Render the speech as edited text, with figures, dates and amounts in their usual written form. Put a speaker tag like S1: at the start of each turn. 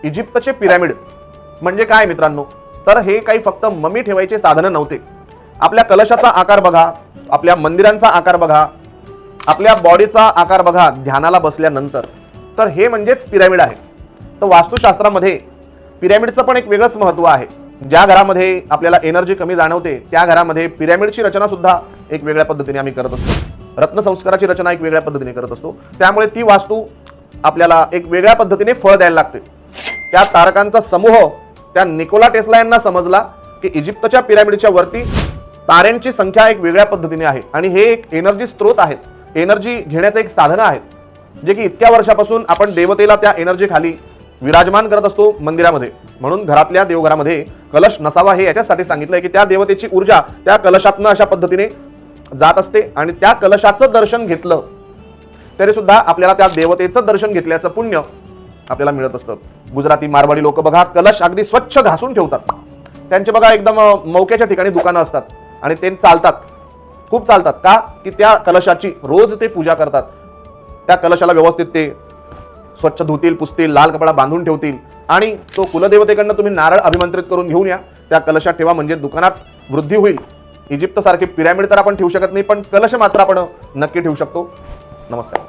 S1: इजिप्तचे pyramid म्हणजे काय मित्रांनो, तर हे काही फक्त ममी ठेवायचे साधनं नव्हते. आपल्या कलशाचा आकार बघा, आपल्या मंदिरांचा आकार बघा, आपल्या बॉडीचा आकार बघा ध्यानाला बसल्यानंतर, तर हे म्हणजेच पिरॅमिड आहे. तर वास्तुशास्त्रामध्ये पिरॅमिडचं पण एक वेगळंच महत्त्व आहे. ज्या घरामध्ये आपल्याला एनर्जी कमी जाणवते त्या घरामध्ये पिरॅमिडची रचना सुद्धा एक वेगळ्या पद्धतीने आम्ही करत असतो. रत्नसंस्काराची रचना एक वेगळ्या पद्धतीने करत असतो. त्यामुळे ती वास्तू आपल्याला एक वेगळ्या पद्धतीने फळ द्यायला लागते. त्या तारकांचा समूह त्या निकोला टेस्ला यांना समजला की इजिप्तच्या पिरॅमिडच्या वरती ताऱ्यांची संख्या एक वेगळ्या पद्धतीने आहे आणि हे एक एनर्जी स्त्रोत आहेत, एनर्जी घेण्याचं एक साधन आहेत, जे की इतक्या वर्षापासून आपण देवतेला त्या एनर्जी खाली विराजमान करत असतो मंदिरामध्ये. म्हणून घरातल्या देवघरामध्ये कलश नसावा हे याच्यासाठी सांगितलंय की त्या देवतेची ऊर्जा त्या कलशातनं अशा पद्धतीने जात असते आणि त्या कलशाचं दर्शन घेतलं तरी सुद्धा आपल्याला त्या देवतेचं दर्शन घेतल्याचं पुण्य आपल्याला मिळत असतं. गुजराती मारवाडी लोक बघा कलश अगदी स्वच्छ घासून ठेवतात. त्यांचे बघा एकदम मौक्याच्या ठिकाणी दुकानं असतात आणि ते चालतात, खूप चालतात. का की त्या कलशाची रोज ते पूजा करतात. त्या कलशाला व्यवस्थित ते स्वच्छ धुतील, पुसतील, लाल कपडा बांधून ठेवतील आणि तो कुलदेवतेकडनं तुम्ही नारळ अभिमंत्रित करून घेऊन या, त्या कलशात ठेवा, म्हणजे दुकानात वृद्धी होईल. इजिप्त सारखे पिरॅमिड तर आपण ठेवू शकत नाही, पण कलश मात्र आपण नक्की ठेवू शकतो. नमस्कार.